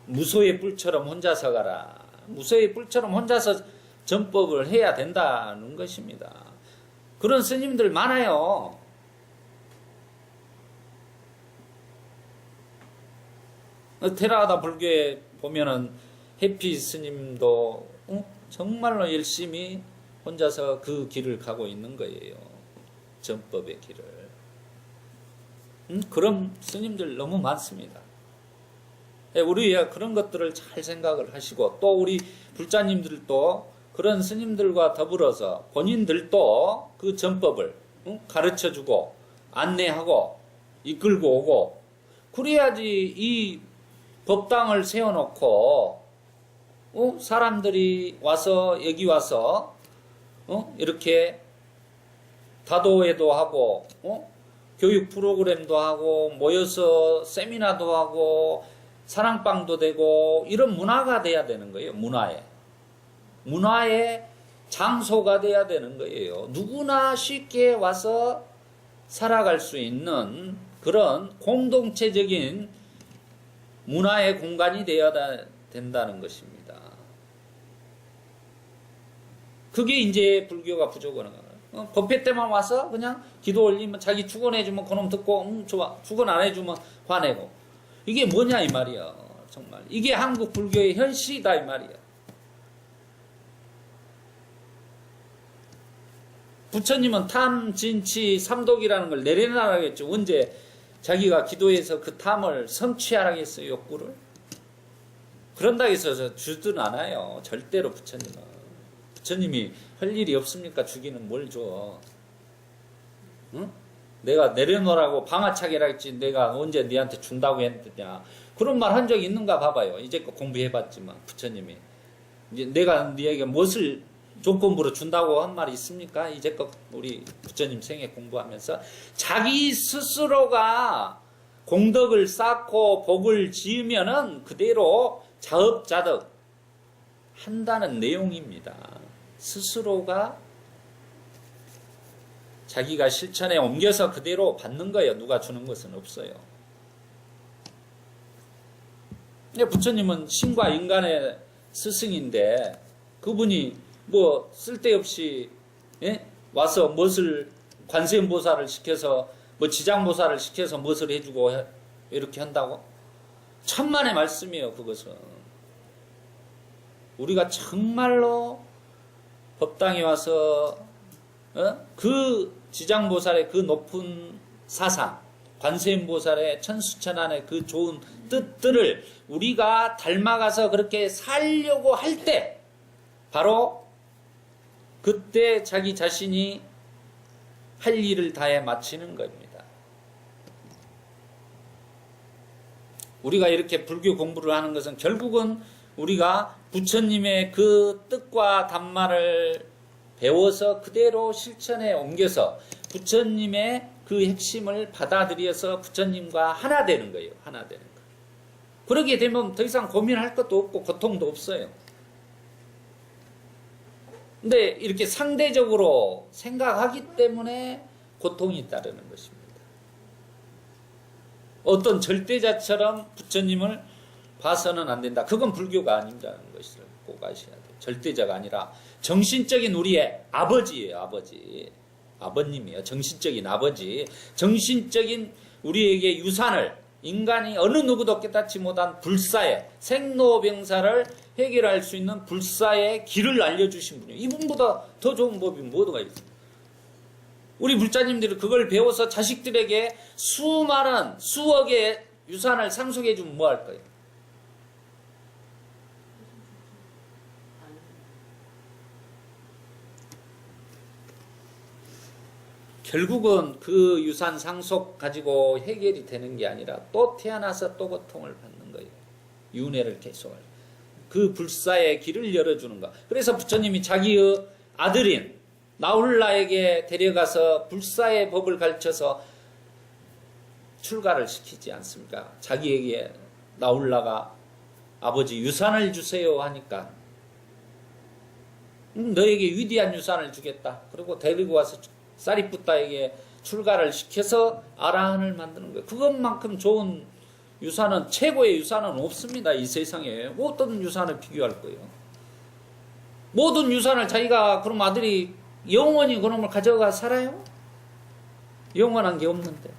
무소의 뿔처럼 혼자서 가라. 무소의 뿔처럼 혼자서 전법을 해야 된다는 것입니다. 그런 스님들 많아요. 테라와다 불교에 보면은 해피 스님도 정말로 열심히 혼자서 그 길을 가고 있는 거예요. 전법의 길을. 그런 스님들 너무 많습니다. 우리가 그런 것들을 잘 생각을 하시고 또 우리 불자님들도 그런 스님들과 더불어서 본인들도 그 전법을 가르쳐주고 안내하고 이끌고 오고 그래야지 이 법당을 세워놓고 사람들이 와서 여기 와서 이렇게 다도회도 하고 교육 프로그램도 하고 모여서 세미나도 하고 사랑방도 되고 이런 문화가 돼야 되는 거예요. 문화의 장소가 돼야 되는 거예요. 누구나 쉽게 와서 살아갈 수 있는 그런 공동체적인 문화의 공간이 되어야 된다는 것입니다. 그게 이제 불교가 부족하는 거예요. 법회 때만 와서 그냥 기도 올리면 자기 축원해주면 그놈 듣고 좋아. 축원 안 해주면 화내고. 이게 뭐냐 이 말이야. 정말 이게 한국 불교의 현실이다 이 말이야. 부처님은 탐, 진치, 삼독이라는 걸 내려놔라겠죠. 언제 자기가 기도해서 그 탐을 성취하라겠어요, 욕구를? 그런다고 해서 주든 않아요. 절대로 부처님은. 부처님이 할 일이 없습니까? 주기는 뭘 줘? 응? 내가 내려놓으라고 방아차게라 했지 내가 언제 네한테 준다고 했느냐. 그런 말 한 적 있는가 봐봐요. 이제껏 공부해봤지만 부처님이. 이제 내가 네에게 무엇을 조건부로 준다고 한 말이 있습니까? 이제껏 우리 부처님 생애 공부하면서 자기 스스로가 공덕을 쌓고 복을 지으면은 그대로 자업자득 한다는 내용입니다. 스스로가 자기가 실천에 옮겨서 그대로 받는 거예요. 누가 주는 것은 없어요. 근데 부처님은 신과 인간의 스승인데 그분이 뭐 쓸데없이 와서 무엇을 관세음보살을 시켜서 뭐 지장보살을 시켜서 무엇을 해주고 이렇게 한다고? 천만의 말씀이에요. 그것은 우리가 정말로 법당에 와서 그 지장보살의 그 높은 사상, 관세음보살의 천수천안의 그 좋은 뜻들을 우리가 닮아가서 그렇게 살려고 할 때 바로 그때 자기 자신이 할 일을 다해 마치는 겁니다. 우리가 이렇게 불교 공부를 하는 것은 결국은 우리가 부처님의 그 뜻과 단말을 배워서 그대로 실천에 옮겨서 부처님의 그 핵심을 받아들여서 부처님과 하나 되는 거예요. 하나 되는 거. 그러게 되면 더 이상 고민할 것도 없고 고통도 없어요. 근데 이렇게 상대적으로 생각하기 때문에 고통이 따르는 것입니다. 어떤 절대자처럼 부처님을 봐서는 안 된다. 그건 불교가 아닌다는 것을 꼭 아셔야 돼요. 절대자가 아니라 정신적인 우리의 아버지예요. 아버지. 아버님이에요. 정신적인 아버지. 정신적인 우리에게 유산을 인간이 어느 누구도 깨닫지 못한 불사의 생로병사를 해결할 수 있는 불사의 길을 알려주신 분이에요. 이분보다 더 좋은 법이 뭐가 있어요? 우리 불자님들이 그걸 배워서 자식들에게 수많은 수억의 유산을 상속해 주면 뭐 할 거예요? 결국은 그 유산 상속 가지고 해결이 되는 게 아니라 또 태어나서 또 고통을 받는 거예요. 윤회를 계속. 그 불사의 길을 열어주는 거. 그래서 부처님이 자기의 아들인 나홀라에게 데려가서 불사의 법을 가르쳐서 출가를 시키지 않습니까? 자기에게 나홀라가 아버지 유산을 주세요 하니까 너에게 위대한 유산을 주겠다. 그리고 데리고 와서 사리푸타에게 출가를 시켜서 아라한을 만드는 거예요. 그것만큼 좋은 유산은, 최고의 유산은 없습니다. 이 세상에. 어떤 유산을 비교할 거예요? 모든 유산을 자기가, 그럼 아들이 영원히 그놈을 가져가 살아요? 영원한 게 없는데.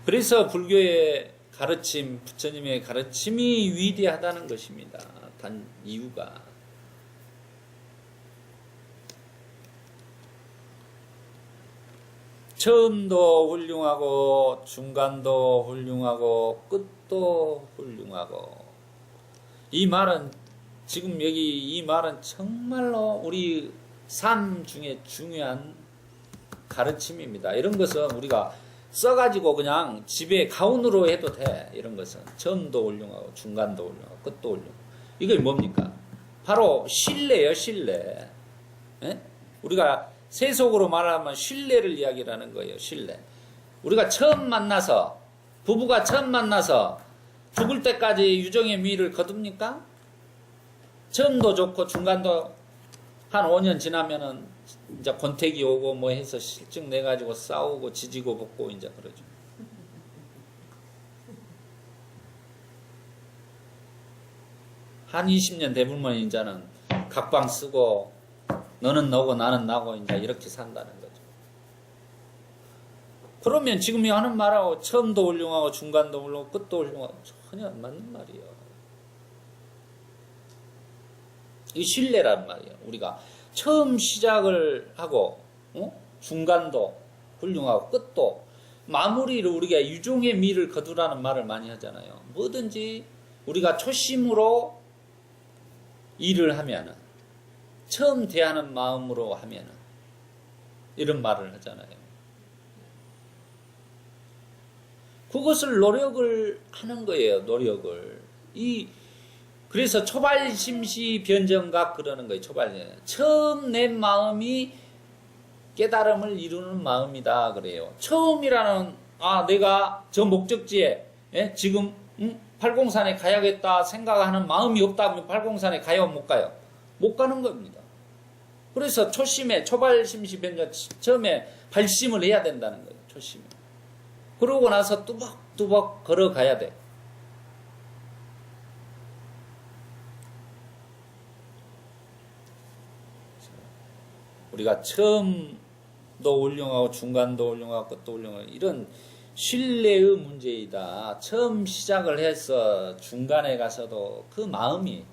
그래서 불교의 가르침, 부처님의 가르침이 위대하다는 것입니다. 단 이유가. 처음도 훌륭하고 중간도 훌륭하고 끝도 훌륭하고. 이 말은, 지금 여기 이 말은 정말로 우리 삶 중에 중요한 가르침입니다. 이런 것은 우리가 써가지고 그냥 집에 가운으로 해도 돼. 이런 것은 처음도 훌륭하고 중간도 훌륭하고 끝도 훌륭하고. 이게 뭡니까? 바로 신뢰예요. 신뢰. 에? 우리가 세속으로 말하면 신뢰를 이야기하는 거예요. 신뢰. 우리가 처음 만나서, 부부가 처음 만나서 죽을 때까지 유정의 미를 거둡니까? 처음도 좋고 중간도 한 5년 지나면은 이제 권태기 오고 뭐 해서 실증 내가지고 싸우고 지지고 볶고 이제 그러죠. 한 20년 되면 이제는 각방 쓰고 너는 너고 나는 나고 이제 이렇게 산다는 거죠. 그러면 지금 하는 말하고 처음도 훌륭하고 중간도 훌륭하고 끝도 훌륭하고 전혀 안 맞는 말이에요. 이 신뢰란 말이에요. 우리가 처음 시작을 하고 중간도 훌륭하고 끝도 마무리를 우리가 유종의 미를 거두라는 말을 많이 하잖아요. 뭐든지 우리가 초심으로 일을 하면은, 처음 대하는 마음으로 하면은 이런 말을 하잖아요. 그것을 노력을 하는 거예요. 노력을. 그래서 초발심시 변정각 그러는 거예요. 초발심. 처음 낸 마음이 깨달음을 이루는 마음이다 그래요. 처음이라는, 내가 저 목적지에 지금 팔공산에 가야겠다 생각하는 마음이 없다면 팔공산에 가요 못 가요? 못 가는 겁니다. 그래서 초심에, 초발심시 변정, 처음에 발심을 해야 된다는 거예요. 초심에. 그러고 나서 뚜벅뚜벅 걸어가야 돼. 우리가 처음도 훌륭하고 중간도 훌륭하고 끝도 훌륭하고 이런 신뢰의 문제이다. 처음 시작을 해서 중간에 가서도 그 마음이,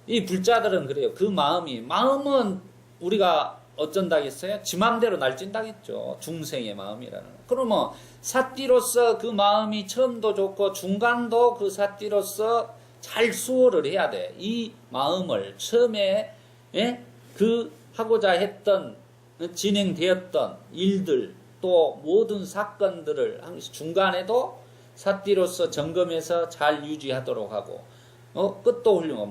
이 불자들은 그래요. 그 마음은 우리가 어쩐다겠어요? 지 맘대로 날찐다겠죠. 중생의 마음이라는. 그러면 사띠로서 그 마음이 처음도 좋고 중간도 그 사띠로서 잘 수호를 해야 돼. 이 마음을 처음에 그 하고자 했던, 진행되었던 일들, 또 모든 사건들을 중간에도 사띠로서 점검해서 잘 유지하도록 하고, 끝도 훌륭하고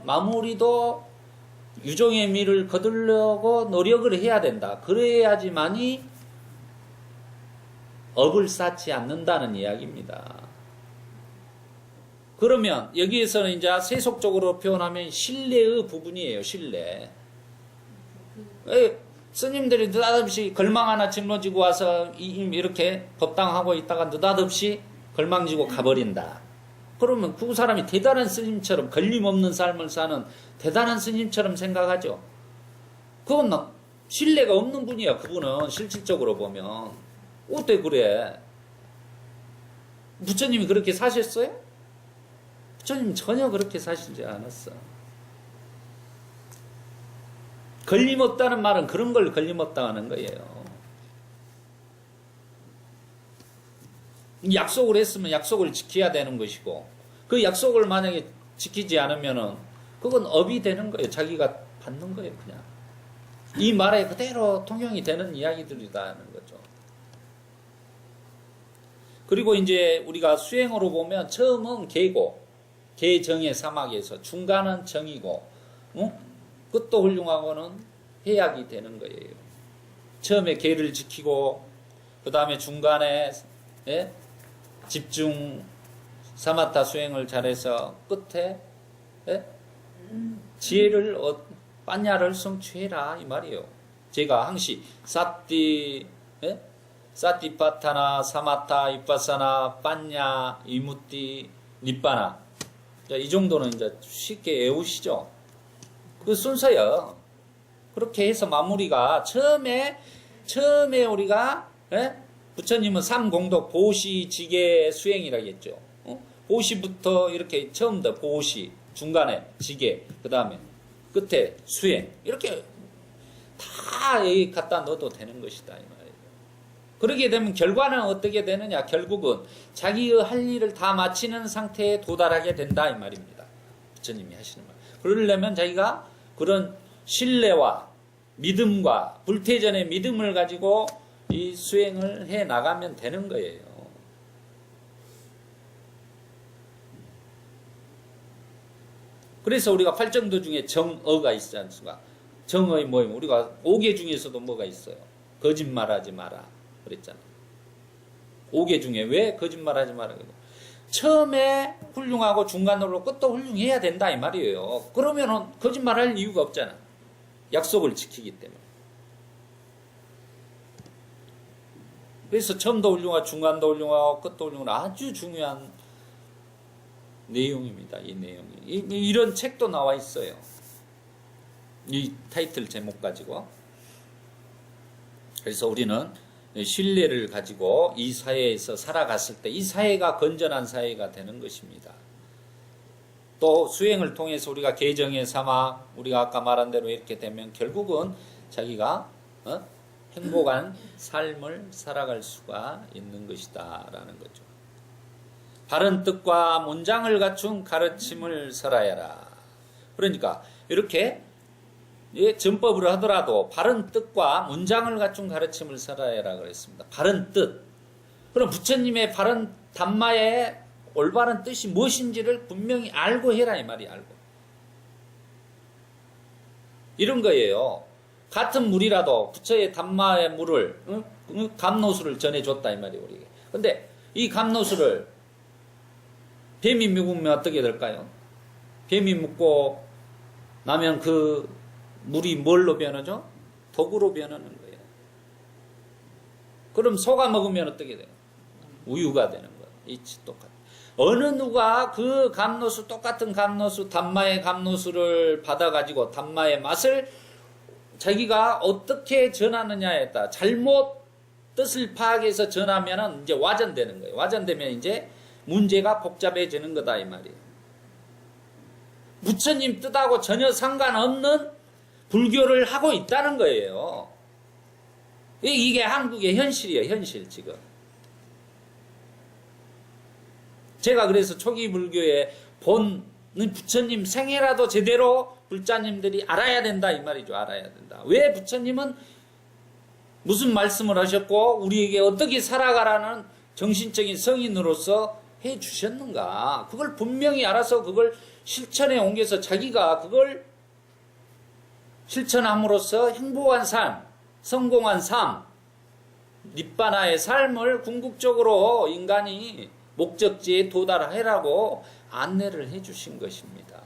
마무리도 유종의 미를 거두려고 노력을 해야 된다. 그래야지만이 업을 쌓지 않는다는 이야기입니다. 그러면 여기에서는 이제 세속적으로 표현하면 신뢰의 부분이에요. 신뢰. 스님들이 느닷없이 걸망 하나 짊어지고 와서 이렇게 법당하고 있다가 느닷없이 걸망지고 가버린다. 그러면 그 사람이 대단한 스님처럼, 걸림없는 삶을 사는 대단한 스님처럼 생각하죠. 그건 신뢰가 없는 분이야. 그분은 실질적으로 보면. 어때 그래? 부처님이 그렇게 사셨어요? 부처님 전혀 그렇게 사시지 않았어. 걸림없다는 말은 그런 걸 걸림없다 하는 거예요. 약속을 했으면 약속을 지켜야 되는 것이고, 그 약속을 만약에 지키지 않으면은 그건 업이 되는 거예요. 자기가 받는 거예요, 그냥. 이 말에 그대로 통용이 되는 이야기들이다 하는 거죠. 그리고 이제 우리가 수행으로 보면 처음은 계고, 개정의 사막에서 중간은 정이고 끝도 훌륭하고는 해악이 되는 거예요. 처음에 계를 지키고 그 다음에 중간에 집중 사마타 수행을 잘해서 끝에 지혜를 빠냐를 성취해라 이 말이에요. 제가 항시 사티파타나 사마타 이파사나 빠냐 이무띠 니빠나 이 정도는 이제 쉽게 외우시죠. 그 순서요. 그렇게 해서 마무리가 처음에 우리가 부처님은 삼공덕 보시 지계 수행이라고 했죠. 보시부터 이렇게 처음부터 보시 중간에 지계 그 다음에 끝에 수행 이렇게 다 여기 갖다 넣어도 되는 것이다 이 말이에요. 그러게 되면 결과는 어떻게 되느냐? 결국은 자기의 할 일을 다 마치는 상태에 도달하게 된다 이 말입니다. 부처님이 하시는 말. 그러려면 자기가 그런 신뢰와 믿음과 불태전의 믿음을 가지고 이 수행을 해 나가면 되는 거예요. 그래서 우리가 팔정도 중에 정어가 있지 않습니까? 정어의 모임. 우리가 5개 중에서도 뭐가 있어요? 거짓말하지 마라. 그랬잖아요. 5개 중에 왜 거짓말하지 마라. 처음에 훌륭하고 중간으로 끝도 훌륭해야 된다 이 말이에요. 그러면은 거짓말할 이유가 없잖아. 약속을 지키기 때문에. 그래서 처음도 훌륭하고 중간도 훌륭하고 끝도 훌륭한 아주 중요한 내용입니다. 이 내용이. 이런 책도 나와 있어요. 이 타이틀 제목 가지고. 그래서 우리는 신뢰를 가지고 이 사회에서 살아갔을 때 이 사회가 건전한 사회가 되는 것입니다. 또 수행을 통해서 우리가 개정의 사막, 우리가 아까 말한 대로 이렇게 되면 결국은 자기가 행복한 삶을 살아갈 수가 있는 것이다 라는 거죠. 바른 뜻과 문장을 갖춘 가르침을 설하여라. 그러니까 이렇게 전법을 하더라도 바른 뜻과 문장을 갖춘 가르침을 설하여라 그랬습니다. 바른 뜻. 그럼 부처님의 바른 담마의 올바른 뜻이 무엇인지를 분명히 알고 해라 이 말이 알고. 이런 거예요. 같은 물이라도 부처의 담마의 물을 감노수를 전해줬다 이 말이에요. 우리에게. 근데 이 감노수를 뱀이 묵으면 어떻게 될까요? 뱀이 묵고 나면 그 물이 뭘로 변하죠? 독으로 변하는 거예요. 그럼 소가 먹으면 어떻게 돼요? 우유가 되는 거예요. 이치 똑같아. 어느 누가 그 감노수 똑같은 감노수 담마의 감노수를 받아가지고 담마의 맛을 자기가 어떻게 전하느냐에 따라 잘못 뜻을 파악해서 전하면은 이제 와전되는 거예요. 와전되면 이제 문제가 복잡해지는 거다 이 말이에요. 부처님 뜻하고 전혀 상관없는 불교를 하고 있다는 거예요. 이게 한국의 현실이에요. 현실 지금. 제가 그래서 초기 불교의 본은 부처님 생애라도 제대로 불자님들이 알아야 된다 이 말이죠. 알아야 된다. 왜 부처님은 무슨 말씀을 하셨고 우리에게 어떻게 살아가라는 정신적인 성인으로서 해 주셨는가. 그걸 분명히 알아서 그걸 실천에 옮겨서 자기가 그걸 실천함으로써 행복한 삶, 성공한 삶, 니빠나의 삶을 궁극적으로 인간이 목적지에 도달하라고 안내를 해 주신 것입니다.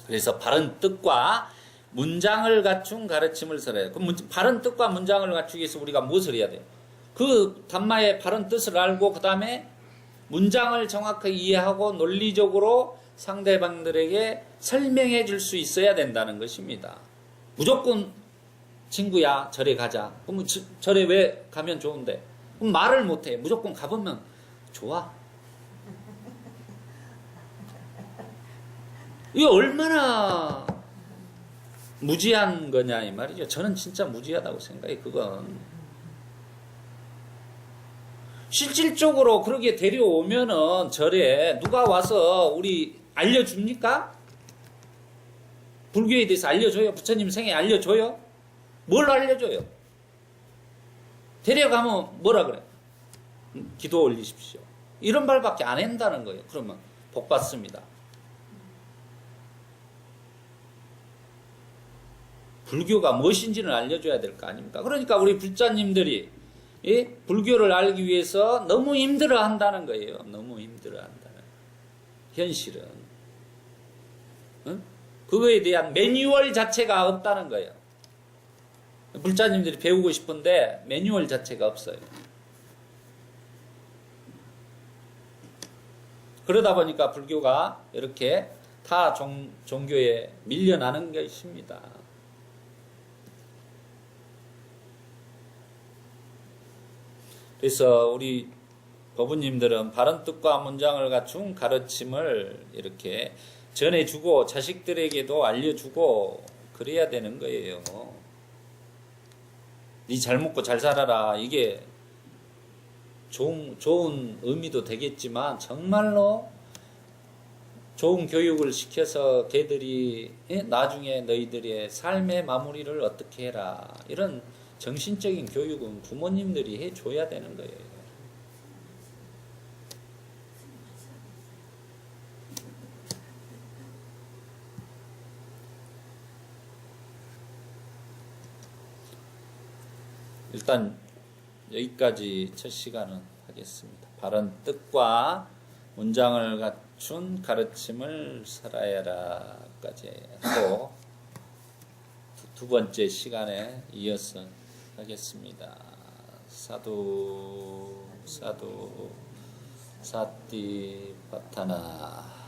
그래서 바른 뜻과 문장을 갖춘 가르침을 설해요. 그럼 바른 뜻과 문장을 갖추기 위해서 우리가 무엇을 해야 돼요? 그 담마의 바른 뜻을 알고 그 다음에 문장을 정확하게 이해하고 논리적으로 상대방들에게 설명해 줄 수 있어야 된다는 것입니다. 무조건 친구야 절에 가자. 그럼 절에 왜 가면 좋은데? 그럼 말을 못해. 무조건 가보면 좋아. 이거 얼마나 무지한 거냐 이 말이죠. 저는 진짜 무지하다고 생각해. 그건 실질적으로 그렇게 데려오면은 절에 누가 와서 우리 알려줍니까? 불교에 대해서 알려줘요? 부처님 생애 알려줘요? 뭘 알려줘요? 데려가면 뭐라 그래? 기도 올리십시오. 이런 말밖에 안 한다는 거예요. 그러면 복 받습니다. 불교가 무엇인지는 알려줘야 될 거 아닙니까? 그러니까 우리 불자님들이 이 불교를 알기 위해서 너무 힘들어 한다는 거예요. 너무 힘들어 한다는 현실은. 응? 그거에 대한 매뉴얼 자체가 없다는 거예요. 불자님들이 배우고 싶은데 매뉴얼 자체가 없어요. 그러다 보니까 불교가 이렇게 타 종교에 밀려나는 것입니다. 그래서 우리 법부님들은 바른 뜻과 문장을 갖춘 가르침을 이렇게 전해주고 자식들에게도 알려주고 그래야 되는 거예요. 니 잘 먹고 잘 살아라. 이게 좋은 의미도 되겠지만 정말로 좋은 교육을 시켜서 걔들이 나중에 너희들의 삶의 마무리를 어떻게 해라. 이런 정신적인 교육은 부모님들이 해줘야 되는 거예요. 일단 여기까지 첫 시간은 하겠습니다. 바른 뜻과 문장을 갖춘 가르침을 살아야라까지 하고 두 번째 시간에 이어서 하겠습니다. 사두 사두 사띠 파타나.